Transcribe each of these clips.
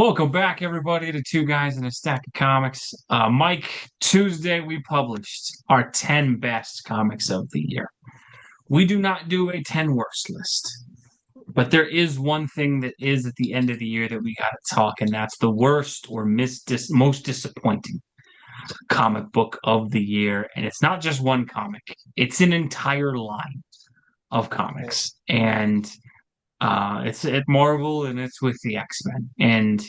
Welcome back, everybody, to Two Guys and a Stack of Comics. Mike, Tuesday we published our 10 best comics of the year. We do not do a 10 worst list, but there is one thing that is at the end of the year that we got to talk, and that's the worst or most disappointing comic book of the year. And it's not just one comic, it's an entire line of comics. And it's at Marvel and it's with the X-Men. And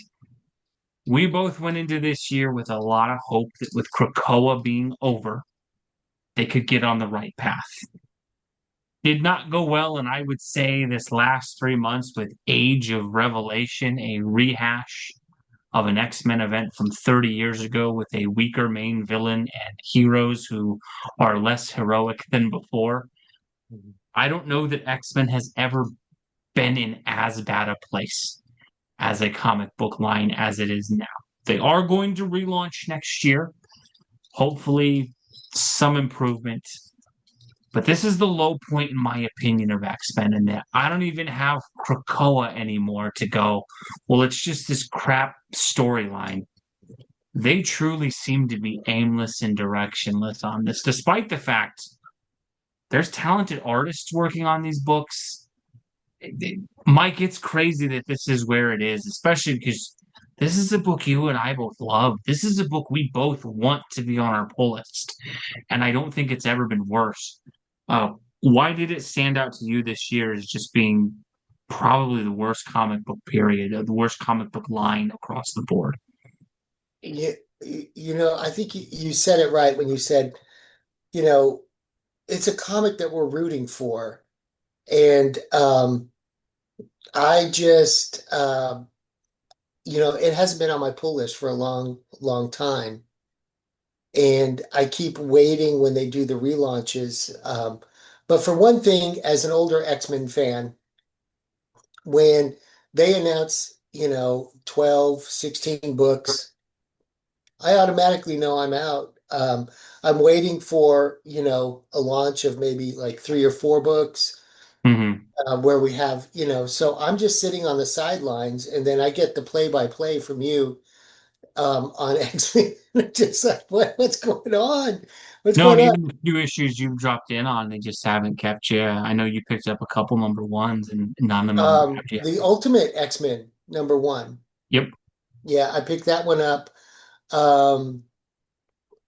we both went into this year with a lot of hope that with Krakoa being over, they could get on the right path. Did not go well, and I would say this last 3 months with Age of Revelation, a rehash of an X-Men event from 30 years ago with a weaker main villain and heroes who are less heroic than before. I don't know that X-Men has ever been in as bad a place as a comic book line as it is now. They are going to relaunch next year. Hopefully, some improvement. But this is the low point, in my opinion, of X-Men, in that I don't even have Krakoa anymore to go, well, it's just this crap storyline. They truly seem to be aimless and directionless on this, despite the fact there's talented artists working on these books. Mike, it's crazy that this is where it is, especially because this is a book you and I both love. This is a book we both want to be on our pull list, and I don't think it's ever been worse. Why did it stand out to you this year as just being probably the worst comic book period, or the worst comic book line across the board? You, I think you said it right when you said, you know, it's a comic that we're rooting for. And I just, it hasn't been on my pull list for a long, long time. And I keep waiting when they do the relaunches. But for one thing, as an older X-Men fan, when they announce, 12, 16 books, I automatically know I'm out. I'm waiting for, a launch of maybe like 3 or 4 books Hmm. where we have, so I'm just sitting on the sidelines and then I get the play-by-play from you on X-Men. Just like, what's going on? What's No, going and on? even the few issues you've dropped in on, they just haven't kept you. I know you picked up a couple number ones, and none of them have grabbed you. The Ultimate X-Men #1. Yep. Yeah, I picked that one up. Um,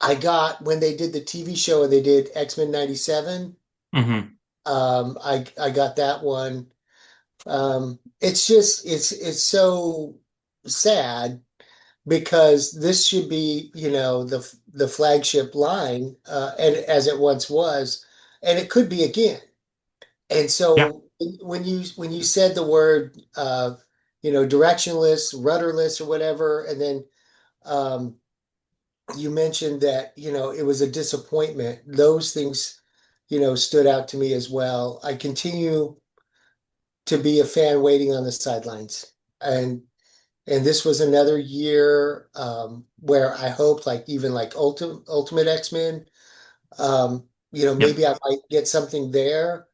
I got when they did the TV show and they did X-Men 97. Hmm. I got that one. It's just it's so sad because this should be, the flagship line, and as it once was, and it could be again. And Yeah. so when you said the word, directionless, rudderless, or whatever, and then um, you mentioned that, it was a disappointment. Those things, stood out to me as well. I continue to be a fan waiting on the sidelines. And this was another year where I hoped, like even like Ultimate X-Men, Yep. maybe I might get something there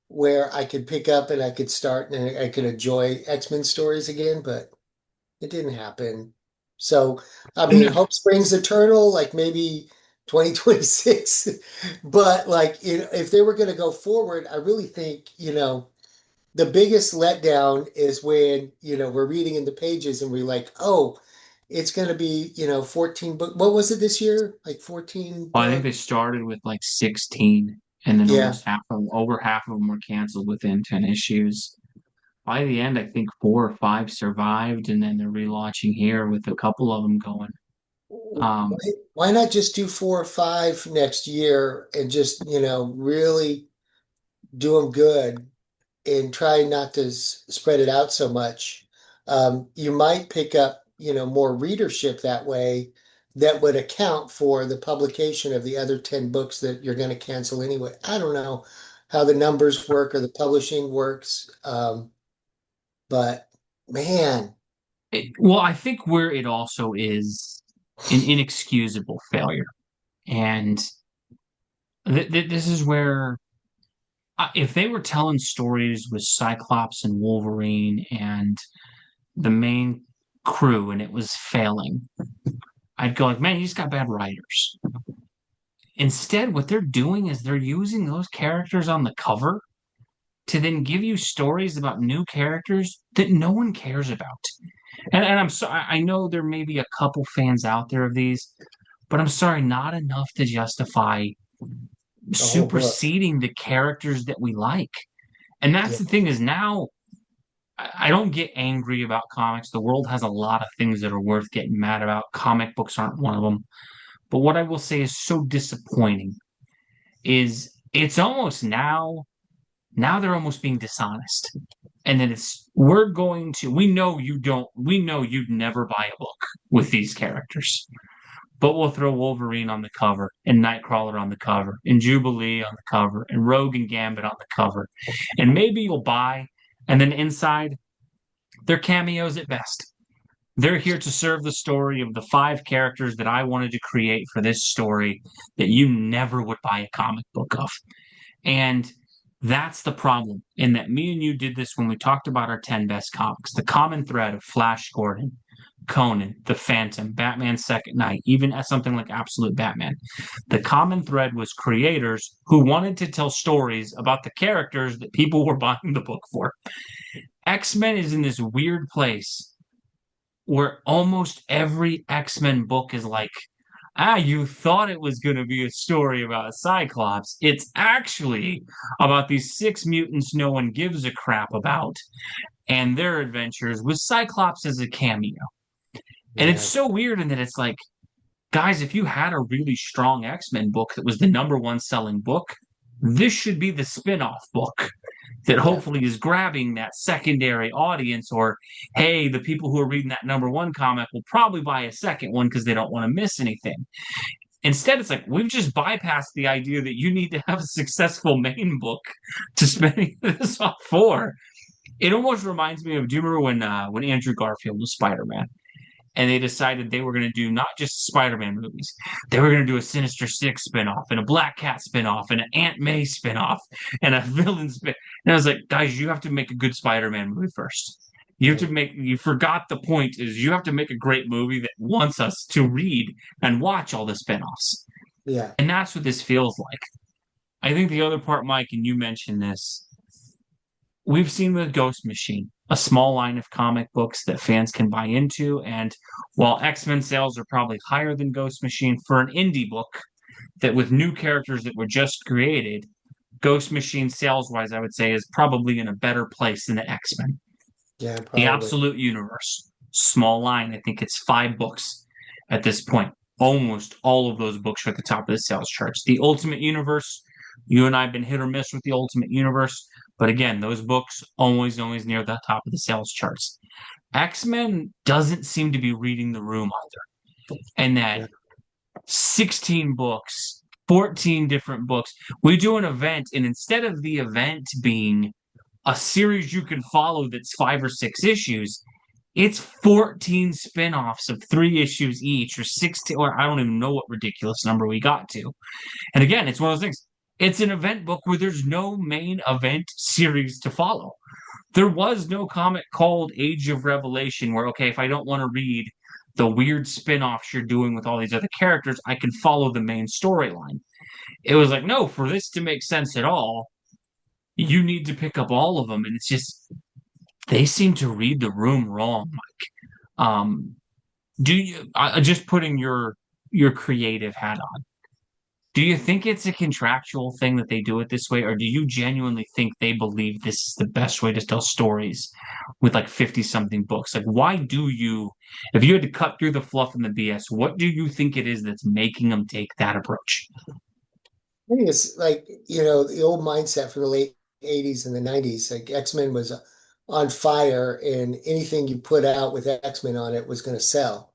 where I could pick up and I could start and I could enjoy X-Men stories again, but it didn't happen. So, I And mean, hope springs eternal, like maybe 2026. But like, if they were going to go forward, I really think, the biggest letdown is when, we're reading in the pages and we're like, oh, it's going to be, 14 book. What was it this year? Like 14 Well, I think book? they started with like 16, and then Yeah. over half of them were canceled within 10 issues. By the end, I think 4 or 5 survived, and then they're relaunching here with a couple of them going. Um, Why not just do 4 or 5 next year and just, really do them good and try not to spread it out so much? You might pick up, more readership that way that would account for the publication of the other 10 books that you're going to cancel anyway. I don't know how the numbers work or the publishing works. But man, well, I think where it also is an inexcusable failure, and this is where if they were telling stories with Cyclops and Wolverine and the main crew and it was failing, I'd go like, man, you just got bad writers. Instead, what they're doing is they're using those characters on the cover to then give you stories about new characters that no one cares about. And I'm so I know there may be a couple fans out there of these, but I'm sorry, not enough to justify The whole book. superseding the characters that we like. And that's Yeah. the thing is now I don't get angry about comics. The world has a lot of things that are worth getting mad about. Comic books aren't one of them. But what I will say is so disappointing is it's almost now they're almost being dishonest. And then we know you'd never buy a book with these characters. But we'll throw Wolverine on the cover and Nightcrawler on the cover and Jubilee on the cover and Rogue and Gambit on the cover. And maybe you'll buy, and then inside, they're cameos at best. They're here to serve the story of the five characters that I wanted to create for this story that you never would buy a comic book of. And that's the problem, in that me and you did this when we talked about our 10 best comics. The common thread of Flash Gordon, Conan, The Phantom, Batman's Second Night, even as something like Absolute Batman. The common thread was creators who wanted to tell stories about the characters that people were buying the book for. X-Men is in this weird place where almost every X-Men book is like, you thought it was going to be a story about Cyclops. It's actually about these six mutants no one gives a crap about and their adventures with Cyclops as a cameo. And it's Yeah. so weird in that it's like, guys, if you had a really strong X-Men book that was the number one selling book, this should be the spin-off book that Yeah. hopefully is grabbing that secondary audience, or hey, the people who are reading that number one comic will probably buy a second one because they don't want to miss anything. Instead, it's like we've just bypassed the idea that you need to have a successful main book to spin this off for. It almost reminds me of, do you remember when Andrew Garfield was Spider-Man? And they decided they were going to do not just Spider-Man movies. They were going to do a Sinister Six spinoff and a Black Cat spinoff and an Aunt May spinoff and a villain spin. And I was like, guys, you have to make a good Spider-Man movie first. Right. You forgot the point is you have to make a great movie that wants us to read and watch all the spinoffs. Yeah. And that's what this feels like. I think the other part, Mike, and you mentioned this, we've seen with Ghost Machine, a small line of comic books that fans can buy into. And while X-Men sales are probably higher than Ghost Machine for an indie book that with new characters that were just created, Ghost Machine sales wise, I would say, is probably in a better place than the X-Men. Yeah, The probably. Absolute Universe, small line, I think it's 5 books at this point. Almost all of those books are at the top of the sales charts. The Ultimate Universe, you and I have been hit or miss with the Ultimate Universe, but again, those books always near the top of the sales charts. X-Men doesn't seem to be reading the room either. And that Yeah. 16 books, 14 different books. We do an event, and instead of the event being a series you can follow that's 5 or 6 issues, it's 14 spin-offs of 3 issues each, or 16, or I don't even know what ridiculous number we got to. And again, it's one of those things. It's an event book where there's no main event series to follow. There was no comic called Age of Revelation where, okay, if I don't want to read the weird spin-offs you're doing with all these other characters, I can follow the main storyline. It was like, no, for this to make sense at all, you need to pick up all of them. And it's just, they seem to read the room wrong, Mike. Do you, just putting your creative hat on, do you think it's a contractual thing that they do it this way, or do you genuinely think they believe this is the best way to tell stories with like 50 something books? Like, why do you, if you had to cut through the fluff and the BS, what do you think it is that's making them take that approach? I think it's like, the old mindset from the late 80s and the 90s. Like X-Men was on fire, and anything you put out with X-Men on it was going to sell.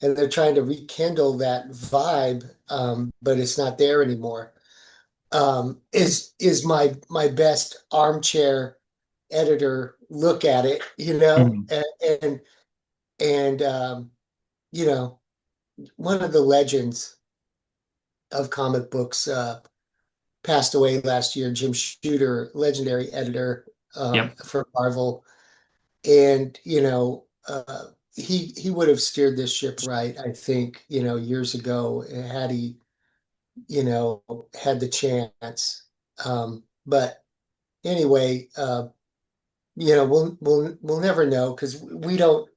And they're trying to rekindle that vibe, but it's not there anymore. Is my best armchair editor look at it, Mhm. and you know, one of the legends of comic books passed away last year, Jim Shooter, legendary editor Yep. for Marvel. And, he would have steered this ship right, I think, years ago, had he, had the chance. But anyway, we'll never know because we don't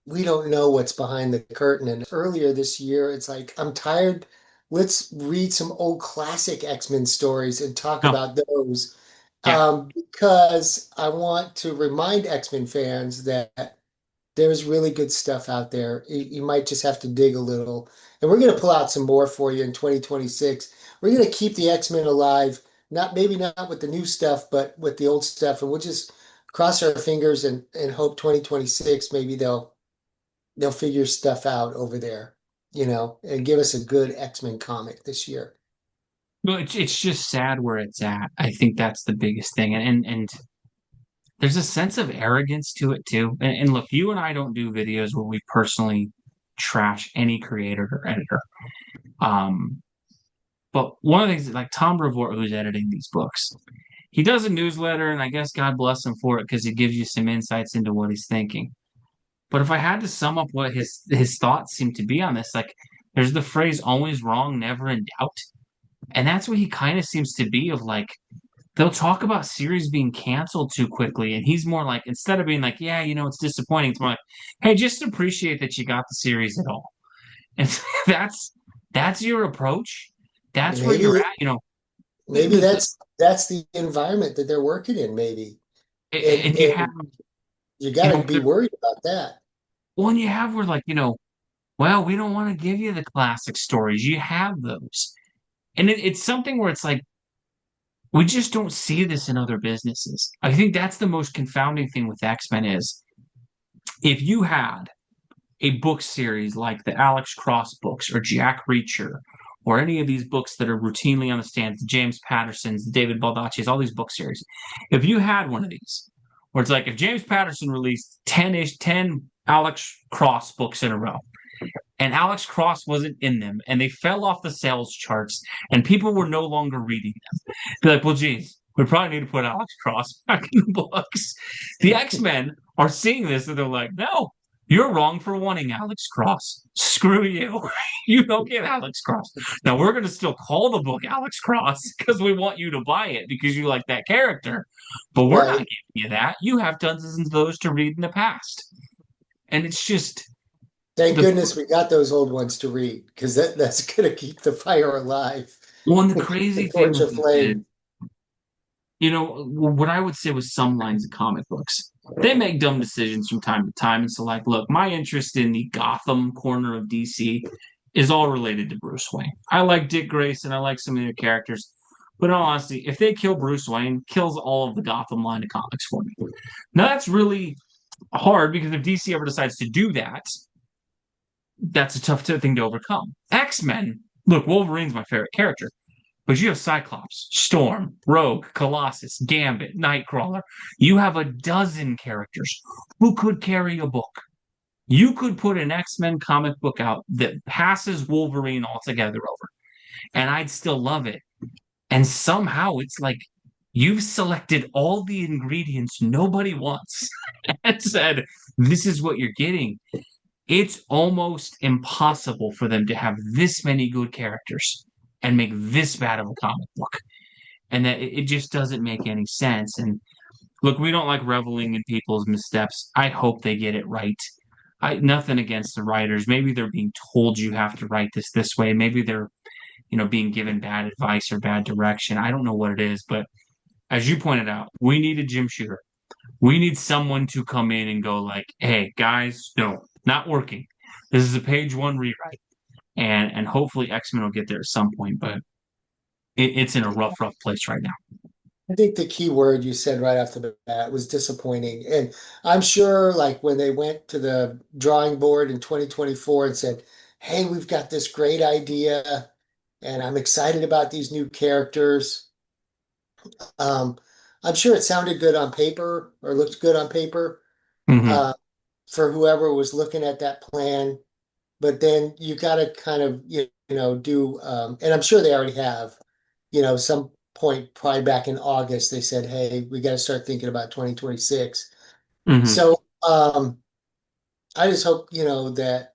know what's behind the curtain. And earlier this year, it's like, I'm tired. Let's read some old classic X-Men stories and talk No, about those. yeah. Because I want to remind X-Men fans that there's really good stuff out there. You might just have to dig a little. And we're going to pull out some more for you in 2026. We're going to keep the X-Men alive, maybe not with the new stuff, but with the old stuff. And we'll just cross our fingers and hope 2026 maybe they'll figure stuff out over there, and give us a good X-Men comic this year. Well, it's just sad where it's at. I think that's the biggest thing, and there's a sense of arrogance to it too. And look, you and I don't do videos where we personally trash any creator or editor. Um, but one of the things, like Tom Brevoort, who's editing these books, he does a newsletter, and I guess God bless him for it because it gives you some insights into what he's thinking. But if I had to sum up what his thoughts seem to be on this, like there's the phrase "always wrong, never in doubt," and that's what he kind of seems to be. Of like they'll talk about series being canceled too quickly, and he's more like instead of being like, "Yeah, it's disappointing," it's more like, "Hey, just appreciate that you got the series at all," and that's your approach. That's where you're Maybe at. The, maybe the, that's the environment that they're working in, maybe. And and you have and you got to be there, worried about that. one you have where like well, we don't want to give you the classic stories. You have those. And it's something where it's like, we just don't see this in other businesses. I think that's the most confounding thing with X-Men is if you had a book series like the Alex Cross books or Jack Reacher or any of these books that are routinely on the stands, the James Pattersons, the David Baldacci's, all these book series, if you had one of these, where it's like if James Patterson released 10 Alex Cross books in a row, and Alex Cross wasn't in them, and they fell off the sales charts, and people were no longer reading them. Be like, well, geez, we probably need to put Alex Cross back in the books. The X-Men are seeing this, and they're like, no, you're wrong for wanting Alex Cross. Screw you. You don't get Alex Cross. Now, we're going to still call the book Alex Cross because we want you to buy it because you like that character, but we're not Right. giving you that. You have dozens of those to read in the past. And it's just Thank the goodness we got those old ones to read because that's going to keep the fire alive one the and keep the crazy thing torch with this is, aflame. what I would say with some lines of comic books, they make dumb decisions from time to time. And so, like, look, my interest in the Gotham corner of DC is all related to Bruce Wayne. I like Dick Grayson, I like some of the characters. But in all honesty, if they kill Bruce Wayne, kills all of the Gotham line of comics for me. Now that's really hard because if DC ever decides to do that, that's a tough thing to overcome. X-Men, look, Wolverine's my favorite character. But you have Cyclops, Storm, Rogue, Colossus, Gambit, Nightcrawler. You have a dozen characters who could carry a book. You could put an X-Men comic book out that passes Wolverine altogether over, and I'd still love it. And somehow it's like you've selected all the ingredients nobody wants and said, this is what you're getting. It's almost impossible for them to have this many good characters and make this bad of a comic book, and that it just doesn't make any sense. And look, we don't like reveling in people's missteps. I hope they get it right. Nothing against the writers. Maybe they're being told you have to write this way. Maybe they're being given bad advice or bad direction. I don't know what it is, but as you pointed out, we need a Jim Shooter. We need someone to come in and go like, "Hey guys, no, not working. This is a page one rewrite." And hopefully X-Men will get there at some point, but it's in a rough place right now. I think the key word you said right off the bat was disappointing. And I'm sure, like, when they went to the drawing board in 2024 and said, hey, we've got this great idea and I'm excited about these new characters. Um, I'm sure it sounded good on paper or looked good on paper Hmm. uh, for whoever was looking at that plan. But then you got to kind of, do, and I'm sure they already have, some point probably back in August, they said, hey, we got to start thinking about 2026. Hmm. So, I just hope, that,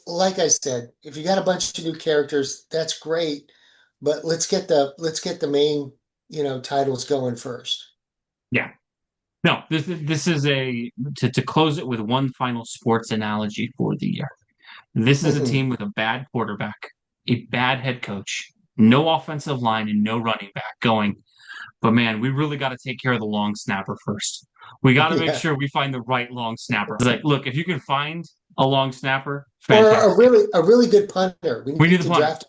like I said, if you got a bunch of new characters, that's great, but let's get the main, titles going first. Yeah. No, this is a to close it with one final sports analogy for the year. This is a team with a bad quarterback, a bad head coach, no offensive line, and no running back going. But man, we really got to take care of the long snapper first. We got to make Yeah. sure we find the right long snapper. It's like, look, if you can find a long snapper, Or a fantastic. really good punter. We We need need the to punter. draft.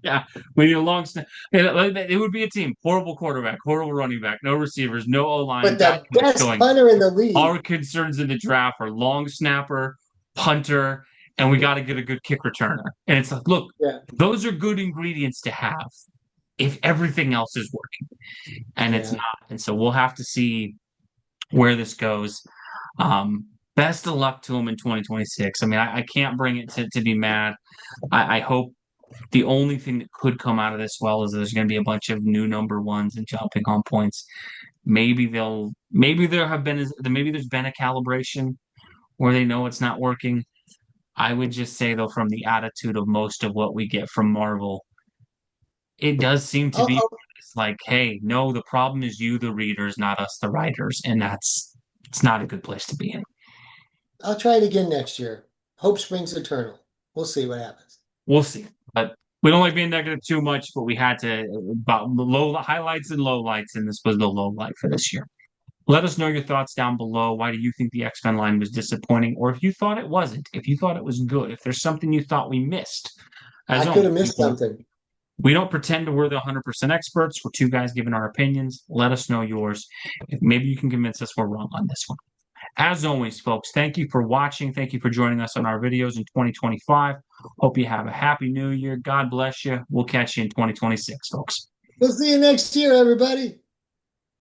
Yeah, we need a long snap. It would be a team. Horrible quarterback, horrible running back, no receivers, no O line, But bad the coach best going. punter in the league. Our concerns in the draft are long snapper, punter, and we got to get a good kick returner. And it's like, look, Yeah. those are good ingredients to have if everything else is working, and it's Yeah. not. And so we'll have to see where this goes. Best of luck to him in 2026. I mean, I can't bring it to be mad. I hope the only thing that could come out of this well is there's going to be a bunch of new number ones and jumping on points. Maybe there have been, maybe there's been a calibration where they know it's not working. I would just say though, from the attitude of most of what we get from Marvel, it does seem to be I'll, it's like, hey, no, the problem is you, the readers, not us, the writers, and it's not a good place to be in. I'll try it again next year. Hope springs eternal. We'll see what happens. We'll see, but we don't like being negative too much, but we had to about the low highlights and lowlights, and this was the low light for this year. Let us know your thoughts down below. Why do you think the X-Men line was disappointing? Or if you thought it wasn't, if you thought it was good, if there's something you thought we missed. I As could always, have missed something. we don't pretend we're the 100% experts. We're two guys giving our opinions. Let us know yours. Maybe you can convince us we're wrong on this one. As always, folks, thank you for watching. Thank you for joining us on our videos in 2025. Hope you have a happy new year. God bless you. We'll catch you in 2026, folks. We'll see you next year, everybody.